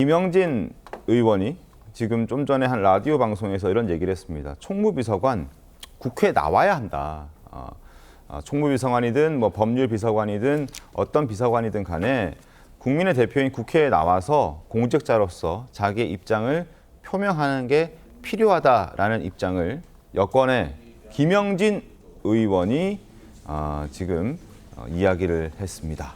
김영진 의원이 지금 좀 전에 한 라디오 방송에서 이런 얘기를 했습니다. 총무비서관 국회에 나와야 한다. 총무비서관이든 뭐 법률비서관이든 어떤 비서관이든 간에 국민의 대표인 국회에 나와서 공직자로서 자기의 입장을 표명하는 게 필요하다라는 입장을 여권의 김영진 의원이 지금 이야기를 했습니다.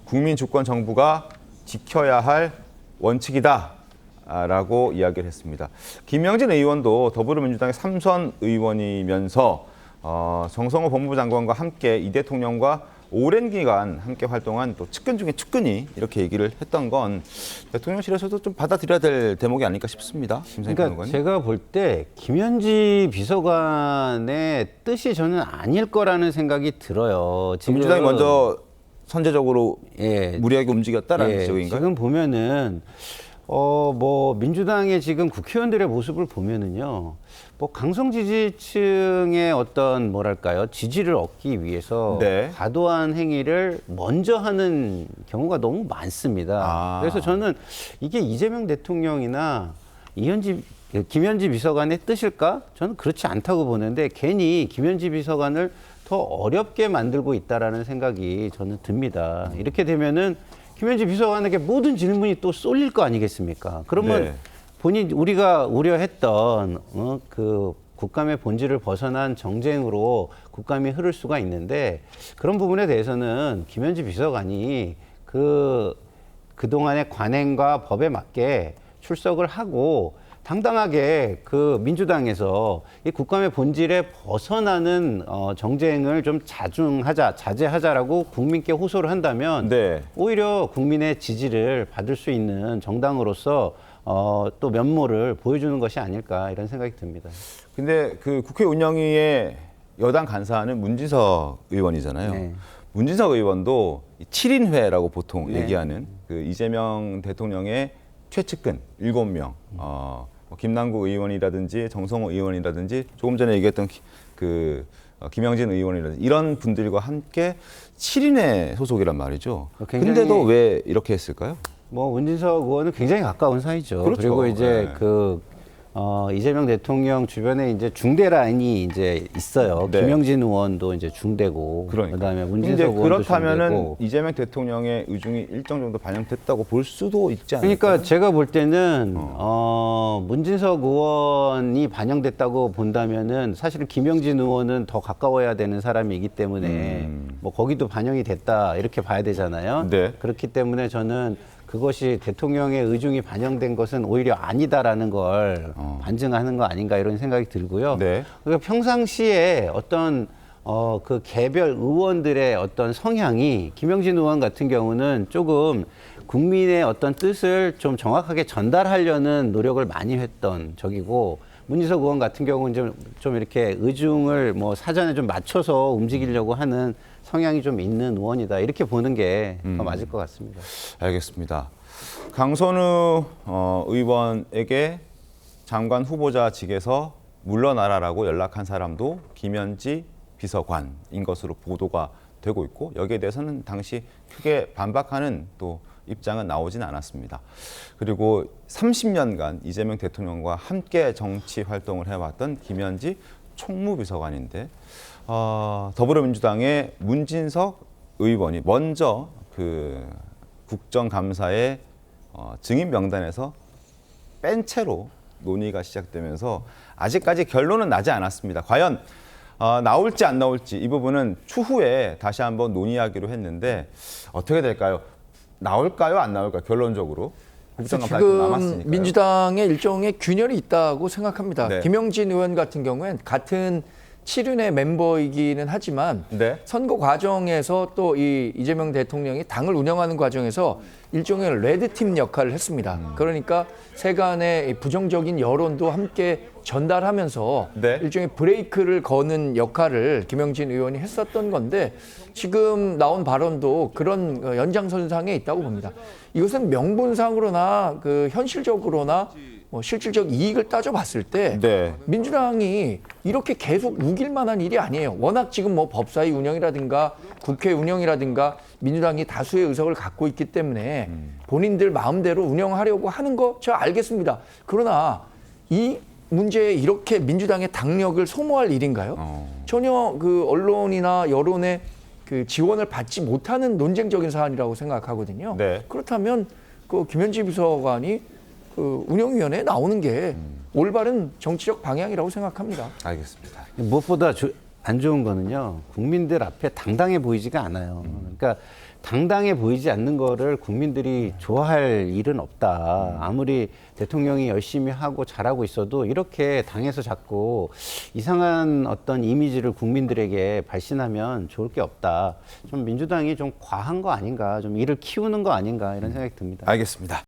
국민 주권 정부가 지켜야 할 원칙이다라고 이야기를 했습니다. 김영진 의원도 더불어민주당의 3선 의원이면서 정성호 법무부 장관과 함께 이 대통령과 오랜 기간 함께 활동한 또 측근 중에 측근이 이렇게 얘기를 했던 건 대통령실에서도 좀 받아들여야 될 대목이 아닐까 싶습니다. 그러니까 제가 볼 때 김현지 비서관의 뜻이 저는 아닐 거라는 생각이 들어요. 지금 민주당이 먼저 선제적으로 무리하게 움직였다라는 지적인가요? 지금 보면은 뭐 민주당의 지금 국회의원들의 모습을 보면은요. 뭐 강성 지지층의 어떤 뭐랄까요 지지를 얻기 위해서 과도한 행위를 먼저 하는 경우가 너무 많습니다. 그래서 저는 이게 이재명 대통령이나 김현지 비서관의 뜻일까? 저는 그렇지 않다고 보는데 괜히 김현지 비서관을 더 어렵게 만들고 있다라는 생각이 저는 듭니다. 이렇게 되면은 김현지 비서관에게 모든 질문이 또 쏠릴 거 아니겠습니까? 그러면 우리가 우려했던 그 국감의 본질을 벗어난 정쟁으로 국감이 흐를 수가 있는데 그런 부분에 대해서는 김현지 비서관이 그동안의 관행과 법에 맞게 출석을 하고 당당하게 그 민주당에서 이 국감의 본질에 벗어나는 정쟁을 좀 자제하자라고 국민께 호소를 한다면 오히려 국민의 지지를 받을 수 있는 정당으로서 또 면모를 보여주는 것이 아닐까 이런 생각이 듭니다. 근데 그 국회 운영위의 여당 간사는 문진석 의원이잖아요. 문진석 의원도 7인회라고 보통 얘기하는 그 이재명 대통령의 최측근 7명, 김남국 의원이라든지 정성호 의원이라든지 조금 전에 얘기했던 김영진 의원이라든지 이런 분들과 함께 7인회 소속이란 말이죠. 근데도 왜 이렇게 했을까요? 뭐 문진석 의원은 굉장히 가까운 사이죠. 그렇죠. 그리고 이제 이재명 대통령 주변에 이제 중대 라인이 이제 있어요. 김영진 의원도 이제 중대고, 그다음에 문진석 의원도 그렇다면은 중대고. 이재명 대통령의 의중이 일정 정도 반영됐다고 볼 수도 있지 않을까요? 그러니까 제가 볼 때는 문진석 의원이 반영됐다고 본다면은 사실은 김영진 의원은 더 가까워야 되는 사람이기 때문에 뭐 거기도 반영이 됐다 이렇게 봐야 되잖아요. 그렇기 때문에 저는 그것이 대통령의 의중이 반영된 것은 오히려 아니다라는 걸 반증하는 거 아닌가 이런 생각이 들고요. 그러니까 평상시에 어떤 그 개별 의원들의 어떤 성향이 김영진 의원 같은 경우는 조금 국민의 어떤 뜻을 좀 정확하게 전달하려는 노력을 많이 했던 적이고 문희석 의원 같은 경우는 좀 이렇게 의중을 뭐 사전에 좀 맞춰서 움직이려고 하는 성향이 좀 있는 의원이다. 이렇게 보는 게 더 맞을 것 같습니다. 알겠습니다. 강선우 의원에게 장관 후보자직에서 물러나라라고 연락한 사람도 김현지 비서관인 것으로 보도가 되고 있고 여기에 대해서는 당시 크게 반박하는 또 입장은 나오진 않았습니다. 그리고 30년간 이재명 대통령과 함께 정치 활동을 해왔던 김현지 총무비서관인데 더불어민주당의 문진석 의원이 먼저 그 국정감사의 증인 명단에서 뺀 채로 논의가 시작되면서 아직까지 결론은 나지 않았습니다. 과연 나올지 안 나올지 이 부분은 추후에 다시 한번 논의하기로 했는데 어떻게 될까요? 나올까요? 안 나올까요? 결론적으로. 지금 민주당의 일종의 균열이 있다고 생각합니다. 김영진 의원 같은 경우엔 같은 7인의 멤버이기는 하지만 선거 과정에서 또 이재명 대통령이 당을 운영하는 과정에서 일종의 레드팀 역할을 했습니다. 그러니까 세간의 부정적인 여론도 함께 전달하면서 일종의 브레이크를 거는 역할을 김영진 의원이 했었던 건데 지금 나온 발언도 그런 연장선상에 있다고 봅니다. 이것은 명분상으로나 현실적으로나 실질적 이익을 따져봤을 때 네. 민주당이 이렇게 계속 우길 만한 일이 아니에요. 워낙 지금 뭐 법사위 운영이라든가 국회 운영이라든가 민주당이 다수의 의석을 갖고 있기 때문에 본인들 마음대로 운영하려고 하는 거 저 알겠습니다. 그러나 이 문제에 이렇게 민주당의 당력을 소모할 일인가요? 전혀 그 언론이나 여론의 그 지원을 받지 못하는 논쟁적인 사안이라고 생각하거든요. 네. 그렇다면 그 김현지 비서관이 그 운영위원회에 나오는 게 올바른 정치적 방향이라고 생각합니다. 알겠습니다. 무엇보다 안 좋은 거는요, 국민들 앞에 당당해 보이지가 않아요. 그러니까 당당해 보이지 않는 거를 국민들이 좋아할 일은 없다. 아무리 대통령이 열심히 하고 잘하고 있어도 이렇게 당에서 자꾸 이상한 어떤 이미지를 국민들에게 발신하면 좋을 게 없다. 좀 민주당이 좀 과한 거 아닌가, 좀 이를 키우는 거 아닌가 이런 생각이 듭니다. 알겠습니다.